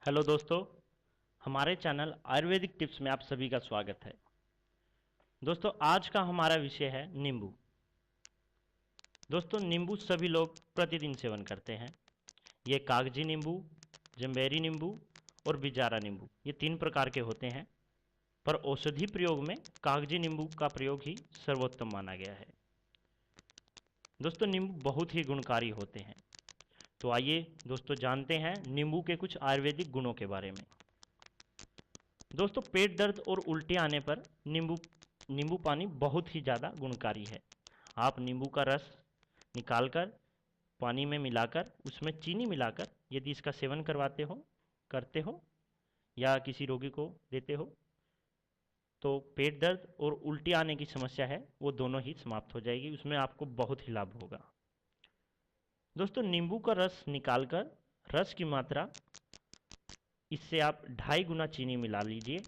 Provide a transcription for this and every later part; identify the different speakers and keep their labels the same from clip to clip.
Speaker 1: Hello दोस्तों, हमारे channel Ayurvedic tips में आप सभी का स्वागत है। दोस्तों, आज का हमारा विषय है नींबू। दोस्तों, नींबू सभी लोग प्रतिदिन सेवन करते हैं। ये कागजी नींबू, जम्बेरी नींबू और बिजारा नींबू, ये तीन प्रकार के होते हैं। पर औषधि प्रयोग में कागजी नींबू का प्रयोग ही सर्वोत्तम माना गया है। दोस्तों, नींबू बहुत ही गुणकारी होते हैं। तो आइए दोस्तों जानते हैं नींबू के कुछ आयुर्वेदिक गुणों के बारे में। दोस्तों, पेट दर्द और उल्टी आने पर नींबू नींबू पानी बहुत ही ज़्यादा गुणकारी है। आप नींबू का रस निकालकर पानी में मिलाकर उसमें चीनी मिलाकर यदि इसका सेवन करते हो या किसी रोगी को देते हो तो पेट दर्द और उल्टी आने की समस्या है वो दोनों ही समाप्त हो जाएगी। उसमें आपको बहुत ही लाभ होगा। दोस्तों, नींबू का रस निकालकर रस की मात्रा इससे आप 2.5 गुना चीनी मिला लीजिए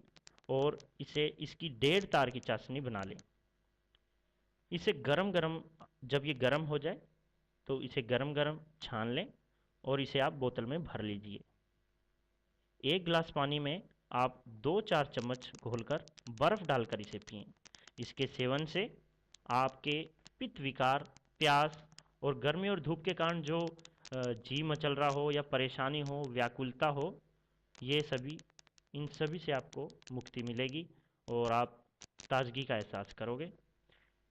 Speaker 1: और इसे इसकी 1.5 तार की चाशनी बना लें। इसे गरम गरम जब ये गरम हो जाए तो इसे गरम गरम छान लें और इसे आप बोतल में भर लीजिए। 1 गिलास पानी में आप 2-4 चम्मच घोलकर बर्फ डालकर इसे पिएं। इसके सेवन से आपके पित्त विकार, प्यास और गर्मी और धूप के कारण जो जी मचल रहा हो या परेशानी हो, व्याकुलता हो, ये सभी इन सभी से आपको मुक्ति मिलेगी और आप ताजगी का एहसास करोगे।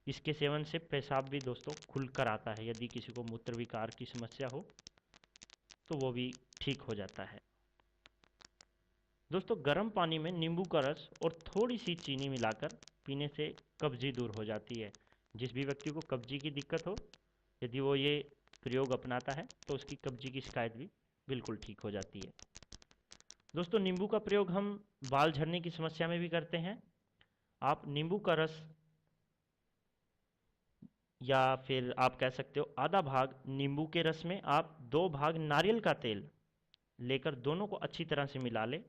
Speaker 1: इसके सेवन से पेशाब भी दोस्तों खुलकर आता है। यदि किसी को मूत्र विकार की समस्या हो तो वो भी ठीक हो जाता है। दोस्तों, गर्म पानी में नींबू का रस और थोड़ी सी चीनी मिलाकर पीने से कब्जी दूर हो जाती है। जिस भी व्यक्ति को कब्जी की दिक्कत हो, यदि वो ये प्रयोग अपनाता है तो उसकी कब्जी की शिकायत भी बिल्कुल ठीक हो जाती है। दोस्तों, नींबू का प्रयोग हम बाल झड़ने की समस्या में भी करते हैं। आप नींबू का रस या फिर आप कह सकते हो आधा भाग नींबू के रस में आप 2 भाग नारियल का तेल लेकर दोनों को अच्छी तरह से मिला लें।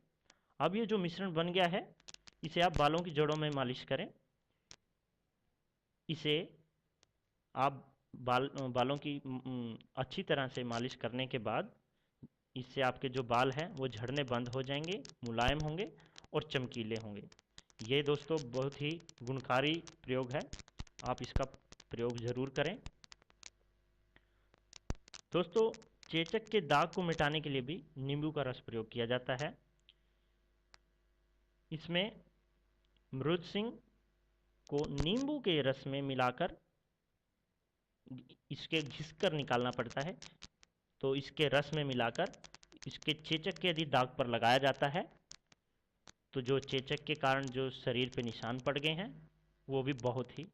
Speaker 1: अब ये जो मिश्रण बन गया है इसे आप बालों की जड़ों में मालिश करें। इसे आप बालों की अच्छी तरह से मालिश करने के बाद इससे आपके जो बाल हैं वो झड़ने बंद हो जाएंगे, मुलायम होंगे और चमकीले होंगे। ये दोस्तों बहुत ही गुणकारी प्रयोग है, आप इसका प्रयोग ज़रूर करें। दोस्तों, चेचक के दाग को मिटाने के लिए भी नींबू का रस प्रयोग किया जाता है। इसमें मृद सिंह को नींबू के रस में मिलाकर इसके घिसकर निकालना पड़ता है। तो इसके रस में मिलाकर इसके चेचक के यदि दाग पर लगाया जाता है तो जो चेचक के कारण जो शरीर पे निशान पड़ गए हैं वो भी बहुत ही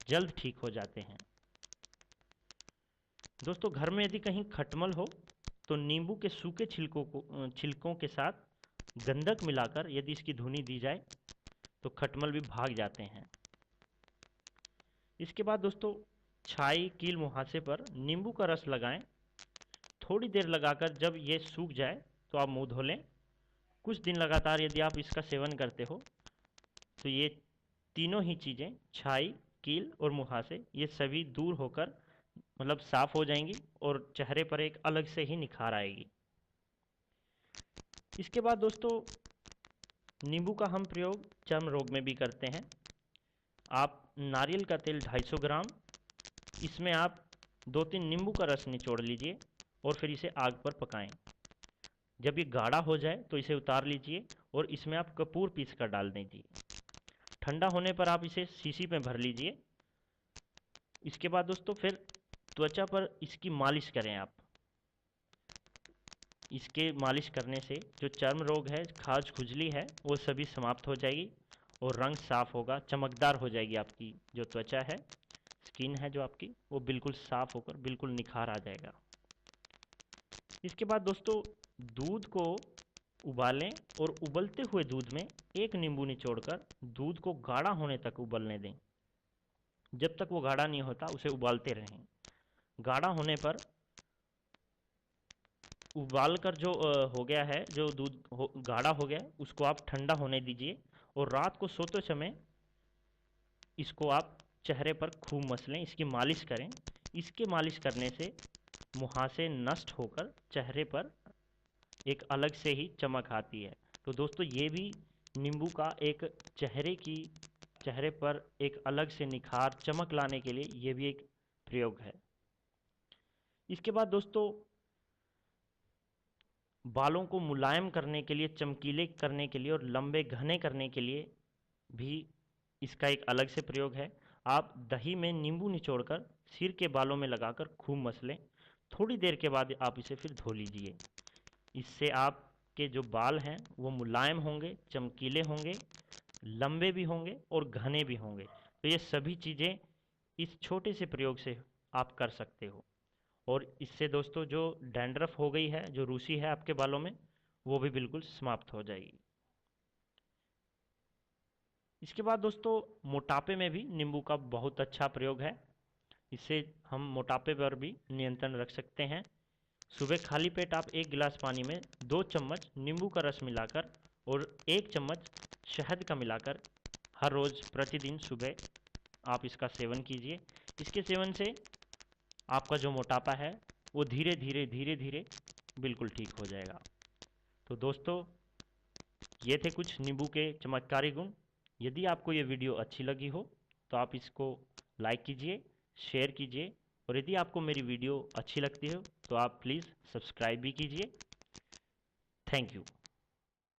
Speaker 1: जल्द ठीक हो जाते हैं। दोस्तों, घर में यदि कहीं खटमल हो तो नींबू के सूखे छिलकों के साथ गंधक मिलाकर यदि इसकी धुनी दी जाए तो खटमल भी भाग जाते हैं। इसके बाद दोस्तों, छाई, कील, मुहासे पर नींबू का रस लगाएं। थोड़ी देर लगाकर जब ये सूख जाए तो आप मुंह धो लें। कुछ दिन लगातार यदि आप इसका सेवन करते हो तो ये तीनों ही चीज़ें, छाई, कील और मुहासे, ये सभी दूर होकर मतलब साफ हो जाएंगी और चेहरे पर एक अलग से ही निखार आएगी। इसके बाद दोस्तों, नींबू का हम प्रयोग चर्म रोग में भी करते हैं। आप नारियल का तेल 250 ग्राम, इसमें आप 2-3 नींबू का रस निचोड़ लीजिए और फिर इसे आग पर पकाएं। जब ये गाढ़ा हो जाए तो इसे उतार लीजिए और इसमें आप कपूर पीस कर डाल दीजिए। ठंडा होने पर आप इसे शीशी में भर लीजिए। इसके बाद दोस्तों फिर त्वचा पर इसकी मालिश करें आप। इसके मालिश करने से जो चर्म रोग है, खाज खुजली है, वो सभी समाप्त हो जाएगी और रंग साफ होगा, चमकदार हो जाएगी। आपकी जो त्वचा है, स्किन है जो आपकी, वो बिल्कुल साफ होकर बिल्कुल निखार आ जाएगा। इसके बाद दोस्तों, दूध को उबालें और उबलते हुए दूध में 1 नींबू निचोड़कर दूध को गाढ़ा होने तक उबलने दें। जब तक वो गाढ़ा नहीं होता उसे उबालते रहें। गाढ़ा होने पर उबाल कर जो हो गया है, जो दूध गाढ़ा हो गया उसको आप ठंडा होने दीजिए और रात को सोते समय इसको आप चेहरे पर खूब मसलें, इसकी मालिश करें। इसके मालिश करने से मुहासे नष्ट होकर चेहरे पर एक अलग से ही चमक आती है। तो दोस्तों ये भी नींबू का एक चेहरे पर एक अलग से निखार चमक लाने के लिए ये भी एक प्रयोग है। इसके बाद दोस्तों बालों को मुलायम करने के लिए, चमकीले करने के लिए और लंबे घने करने के लिए भी इसका एक अलग से प्रयोग है। आप दही में नींबू निचोड़कर सिर के बालों में लगाकर खूब मस लें। थोड़ी देर के बाद आप इसे फिर धो लीजिए। इससे आपके जो बाल हैं वो मुलायम होंगे, चमकीले होंगे, लंबे भी होंगे और घने भी होंगे। तो ये सभी चीज़ें इस छोटे से प्रयोग से आप कर सकते हो और इससे दोस्तों जो डैंड्रफ हो गई है, जो रूसी है आपके बालों में, वो भी बिल्कुल समाप्त हो जाएगी। इसके बाद दोस्तों मोटापे में भी नींबू का बहुत अच्छा प्रयोग है। इससे हम मोटापे पर भी नियंत्रण रख सकते हैं। सुबह खाली पेट आप 1 गिलास पानी में 2 चम्मच नींबू का रस मिलाकर और 1 चम्मच शहद का मिलाकर हर रोज़ प्रतिदिन सुबह आप इसका सेवन कीजिए। इसके सेवन से आपका जो मोटापा है वो धीरे धीरे बिल्कुल ठीक हो जाएगा। तो दोस्तों ये थे कुछ नींबू के चमत्कारी गुण। यदि आपको ये वीडियो अच्छी लगी हो तो आप इसको लाइक कीजिए, शेयर कीजिए और यदि आपको मेरी वीडियो अच्छी लगती हो तो आप प्लीज़ सब्सक्राइब भी कीजिए। Thank you.